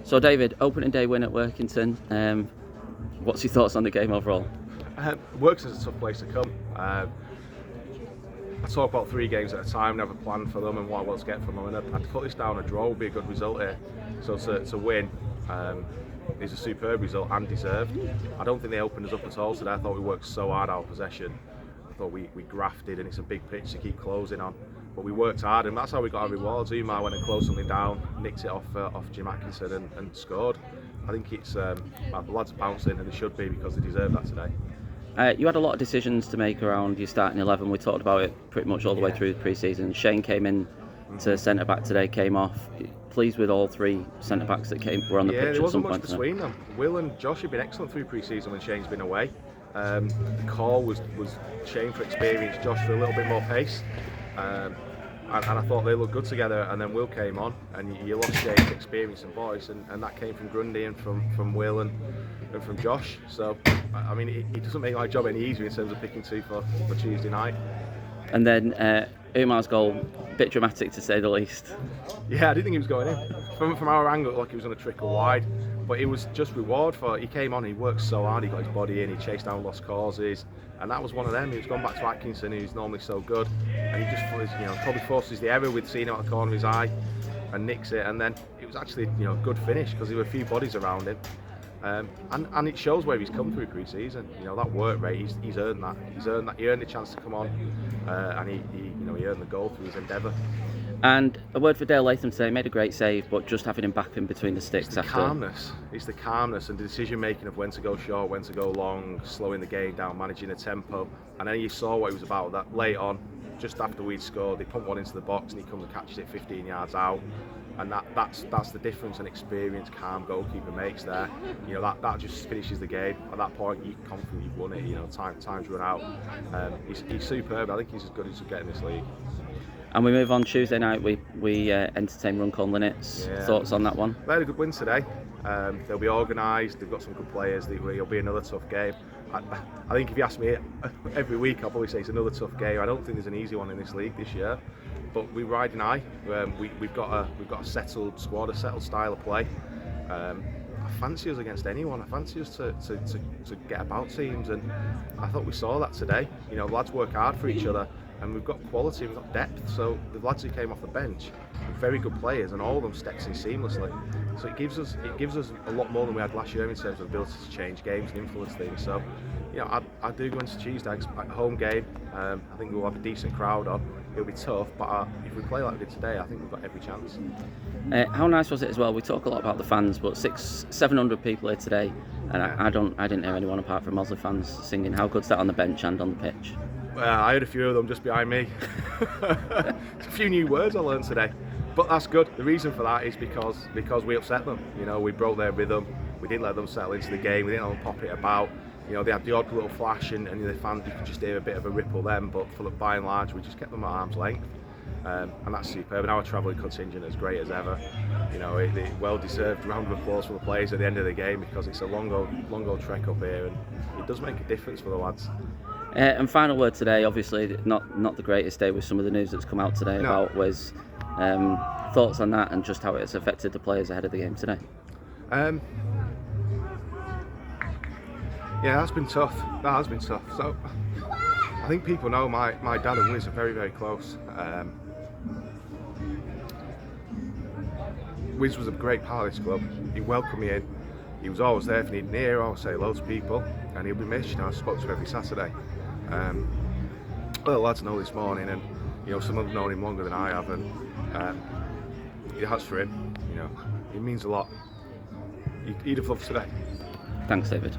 So David, opening day win at Workington. What's your thoughts on the game overall? Works is a tough place to come. I talk about 3 games at a time, never planned for them and what I want to get from them. And I'd put this down, a draw would be a good result here. So to win is a superb result and deserved. I don't think they opened us up at all today. I thought we worked so hard our possession. I thought we grafted, and it's a big pitch to keep closing on. But we worked hard, and that's how we got our rewards. Umar went and closed something down, nicked it off Jim Atkinson and scored. I think it's the lads are bouncing, and they should be, because they deserve that today. You had a lot of decisions to make around your starting 11. We talked about it pretty much all the way through the pre-season. Shane came in to centre back today, came off. Pleased with all 3 centre backs that were on the pitch at some point. There wasn't much between them. Will and Josh have been excellent through pre-season when Shane's been away. The call was Shane for experience, Josh for a little bit more pace. And I thought they looked good together, and then Will came on, and you lost Shane's experience and voice, and that came from Grundy and from Will and from Josh. So, I mean, it doesn't make my job any easier in terms of picking 2 for Tuesday night. And then Umar's goal, a bit dramatic to say the least. Yeah, I didn't think he was going in. From our angle, it looked like he was going to trickle wide, but it was just reward for. He came on, he worked so hard, he got his body in, he chased down lost causes, and that was one of them. He's gone back to Atkinson, who's normally so good, and he just probably forces the error with seeing it out the corner of his eye and nicks it, and then it was actually a good finish because there were a few bodies around him. And it shows where he's come through pre-season. That work rate, he's earned that. He's earned that. He earned the chance to come on, and he earned the goal through his endeavour. And a word for Dale Latham today. Made a great save, but just having him back in between the sticks It's the calmness. It's the calmness and the decision making of when to go short, when to go long, slowing the game down, managing the tempo. And then you saw what he was about. That late on, just after we'd scored, they pumped one into the box, and he comes and catches it 15 yards out. And that's the difference an experienced, calm goalkeeper makes there. That just finishes the game. At that point, you're confident you've won it. Time's run out. He's superb. I think he's as good as you get in this league. And we move on Tuesday night. We entertain Runcorn Linnets. Yeah. Thoughts on that one? They had a good win today. They'll be organised. They've got some good players. It'll be another tough game. I think if you ask me every week, I'll probably say it's another tough game. I don't think there's an easy one in this league this year. But we're riding high. We've got a settled squad, a settled style of play. I fancy us against anyone. I fancy us to get about teams, and I thought we saw that today. Lads work hard for each other, and we've got quality, we've got depth. So the lads who came off the bench are very good players, and all of them steps in seamlessly. So it gives us a lot more than we had last year in terms of ability to change games and influence things. So I do go into Tuesday, expect a home game. I think we'll have a decent crowd on. It'll be tough, but if we play like we did today, I think we've got every chance. How nice was it as well? We talk a lot about the fans, but 700 people here today, and I didn't hear anyone apart from Osler fans singing. How good's that on the bench and on the pitch? I heard a few of them just behind me. A few new words I learned today, but that's good. The reason for that is because we upset them. We broke their rhythm. We didn't let them settle into the game. We didn't let them pop it about. They had the odd little flash, and the fans, you could just hear a bit of a ripple then. But by and large, we just kept them at arm's length, and that's superb. And our travelling contingent is great as ever. Well-deserved round of applause for the players at the end of the game, because it's a long old trek up here, and it does make a difference for the lads. And final word today, obviously not the greatest day with some of the news that's come out today about was thoughts on that and just how it has affected the players ahead of the game today. Yeah, that's been tough. That has been tough. So I think people know my dad and Wiz are very, very close. Wiz was a great part of this club. He welcomed me in. He was always there if you need an ear. I always say loads of people, and he'll be missed. I spoke to him every Saturday. The lads know this morning, and some of them known him longer than I have, and that's for him. It means a lot. He'd have loved today. Thanks, David.